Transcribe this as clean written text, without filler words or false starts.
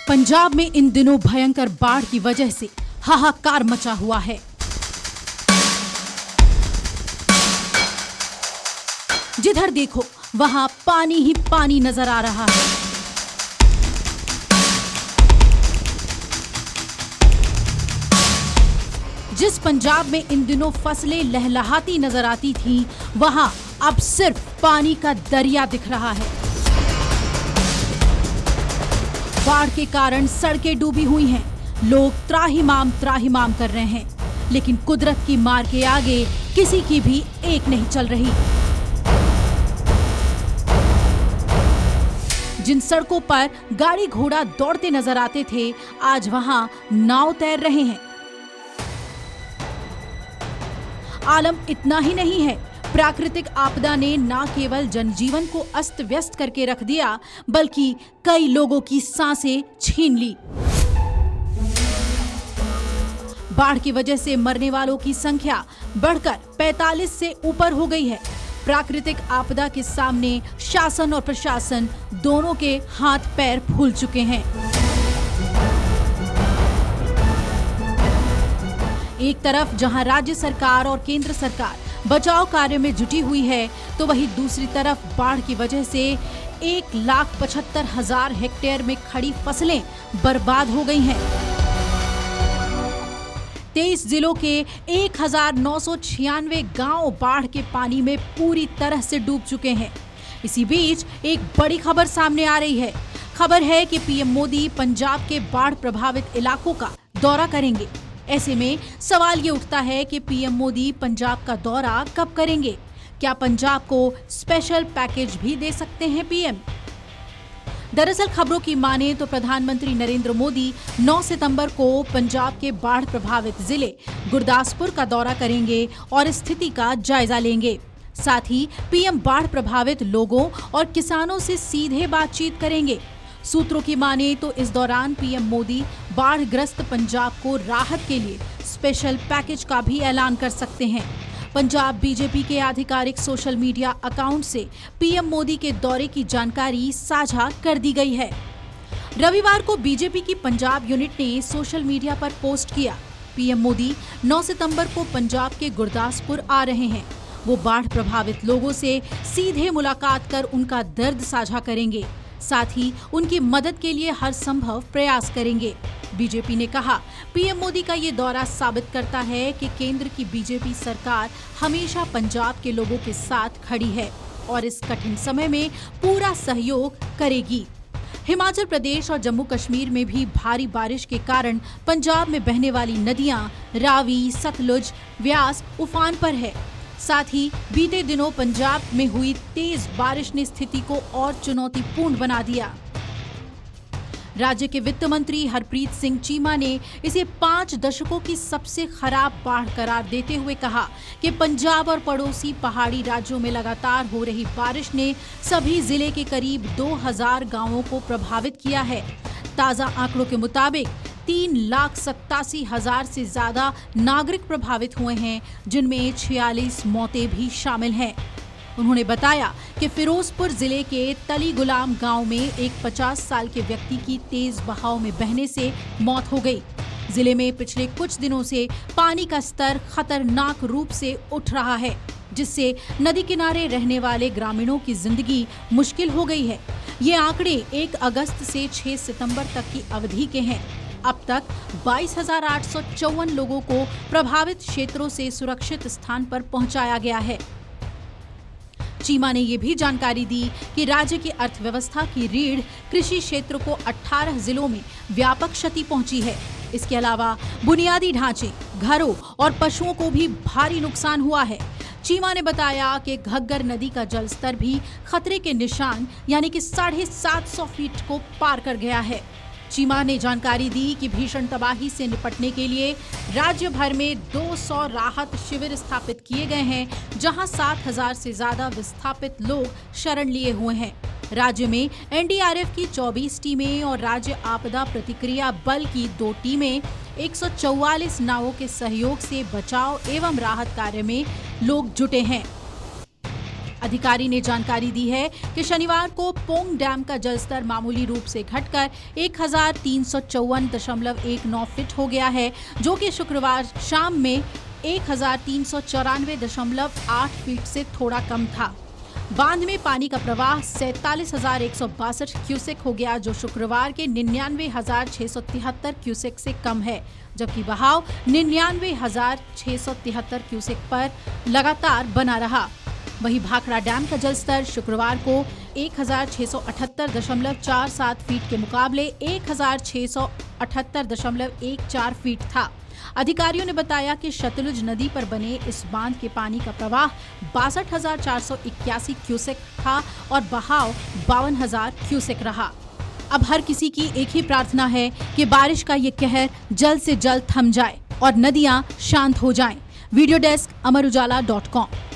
पंजाब में इन दिनों भयंकर बाढ़ की वजह से हाहाकार मचा हुआ है। जिधर देखो वहां पानी ही पानी नजर आ रहा है। जिस पंजाब में इन दिनों फसलें लहलहाती नजर आती थीं, वहां अब सिर्फ पानी का दरिया दिख रहा है। बाढ़ के कारण सड़कें डूबी हुई हैं, लोग त्राहिमाम कर रहे हैं, लेकिन कुदरत की मार के आगे किसी की भी एक नहीं चल रही। जिन सड़कों पर गाड़ी घोड़ा दौड़ते नजर आते थे, आज वहां नाव तैर रहे हैं। आलम इतना ही नहीं है, प्राकृतिक आपदा ने न केवल जनजीवन को अस्त व्यस्त करके रख दिया, बल्कि कई लोगों की सांसें छीन ली। बाढ़ की वजह से मरने वालों की संख्या बढ़कर 45 से ऊपर हो गई है। प्राकृतिक आपदा के सामने शासन और प्रशासन दोनों के हाथ पैर फूल चुके हैं। एक तरफ जहां राज्य सरकार और केंद्र सरकार बचाव कार्य में जुटी हुई है, तो वहीं दूसरी तरफ बाढ़ की वजह से 1,75,000 हेक्टेयर में खड़ी फसलें बर्बाद हो गई हैं। 23 जिलों के 1,996 गांव बाढ़ के पानी में पूरी तरह से डूब चुके हैं। इसी बीच एक बड़ी खबर सामने आ रही है। खबर है कि पीएम मोदी पंजाब के बाढ़ प्रभावित इलाकों का दौरा करेंगे। ऐसे में सवाल ये उठता है कि पीएम मोदी पंजाब का दौरा कब करेंगे? क्या पंजाब को स्पेशल पैकेज भी दे सकते हैं पीएम? दरअसल खबरों की माने तो प्रधानमंत्री नरेंद्र मोदी 9 सितंबर को पंजाब के बाढ़ प्रभावित जिले गुरदासपुर का दौरा करेंगे और स्थिति का जायजा लेंगे। साथ ही पीएम बाढ़ प्रभावित लोगों और किसानों से सीधे बातचीत करेंगे। सूत्रों की माने तो इस दौरान पीएम मोदी बाढ़ग्रस्त पंजाब को राहत के लिए स्पेशल पैकेज का भी ऐलान कर सकते हैं। पंजाब बीजेपी के आधिकारिक सोशल मीडिया अकाउंट से पीएम मोदी के दौरे की जानकारी साझा कर दी गई है। रविवार को बीजेपी की पंजाब यूनिट ने सोशल मीडिया पर पोस्ट किया, पीएम मोदी 9 सितंबर को पंजाब के गुरदासपुर आ रहे हैं। वो बाढ़ प्रभावित लोगों से सीधे मुलाकात कर उनका दर्द साझा करेंगे, साथ ही उनकी मदद के लिए हर संभव प्रयास करेंगे। बीजेपी ने कहा, पीएम मोदी का ये दौरा साबित करता है कि केंद्र की बीजेपी सरकार हमेशा पंजाब के लोगों के साथ खड़ी है और इस कठिन समय में पूरा सहयोग करेगी। हिमाचल प्रदेश और जम्मू कश्मीर में भी भारी बारिश के कारण पंजाब में बहने वाली नदियां रावी, सतलुज, व्यास उफान पर है। साथ ही बीते दिनों पंजाब में हुई तेज बारिश ने स्थिति को और चुनौतीपूर्ण बना दिया। राज्य के वित्त मंत्री हरप्रीत सिंह चीमा ने इसे 5 दशकों की सबसे खराब बाढ़ करार देते हुए कहा कि पंजाब और पड़ोसी पहाड़ी राज्यों में लगातार हो रही बारिश ने सभी जिले के करीब 2000 गांवों को प्रभावित किया है। ताजा आंकड़ों के मुताबिक 3,87,000 से ज्यादा नागरिक प्रभावित हुए हैं, जिनमें 46 मौतें भी शामिल हैं। उन्होंने बताया कि फिरोजपुर जिले के तली गुलाम गांव में एक 50 साल के व्यक्ति की तेज बहाव में बहने से मौत हो गई। जिले में पिछले कुछ दिनों से पानी का स्तर खतरनाक रूप से उठ रहा है, जिससे नदी किनारे रहने वाले ग्रामीणों की जिंदगी मुश्किल हो गई है। ये आंकड़े 1 अगस्त से 6 सितंबर तक की अवधि के हैं। अब तक 22,854 लोगों को प्रभावित क्षेत्रों से सुरक्षित स्थान पर पहुंचाया गया है। चीमा ने ये भी जानकारी दी कि राज्य की अर्थव्यवस्था की रीढ़ कृषि क्षेत्र को 18 जिलों में व्यापक क्षति पहुंची है। इसके अलावा बुनियादी ढांचे, घरों और पशुओं को भी भारी नुकसान हुआ है। चीमा ने बताया कि घग्गर नदी का जलस्तर भी खतरे के निशान यानी कि 750 फीट को पार कर गया है। चीमा ने जानकारी दी कि भीषण तबाही से निपटने के लिए राज्य भर में 200 राहत शिविर स्थापित किए गए हैं, जहां 7,000 से ज्यादा विस्थापित लोग शरण लिए हुए हैं। राज्य में एनडीआरएफ की 24 टीमें और राज्य आपदा प्रतिक्रिया बल की 2 टीमें 144 नावों के सहयोग से बचाव एवं राहत कार्य में लोग जुटे हैं। अधिकारी ने जानकारी दी है कि शनिवार को पोंग डैम का जलस्तर मामूली रूप से घटकर 1354.19 फीट हो गया है, जो कि शुक्रवार शाम में 1394.8 फीट से थोड़ा कम था। बांध में पानी का प्रवाह 47,162 क्यूसेक हो गया, जो शुक्रवार के 99,673 क्यूसेक से कम है, जबकि बहाव 99,673 क्यूसेक पर लगातार बना रहा। वहीं भाखड़ा डैम का जलस्तर शुक्रवार को 1,678.47 फीट के मुकाबले 1,678.14 फीट था। अधिकारियों ने बताया कि सतलुज नदी पर बने इस बांध के पानी का प्रवाह 62,481 क्यूसेक था और बहाव 52,000 क्यूसेक रहा। अब हर किसी की एक ही प्रार्थना है कि बारिश का ये कहर जल्द से जल्द थम जाए और नदियां शांत हो जाएं। वीडियो डेस्क, अमर उजाला.com।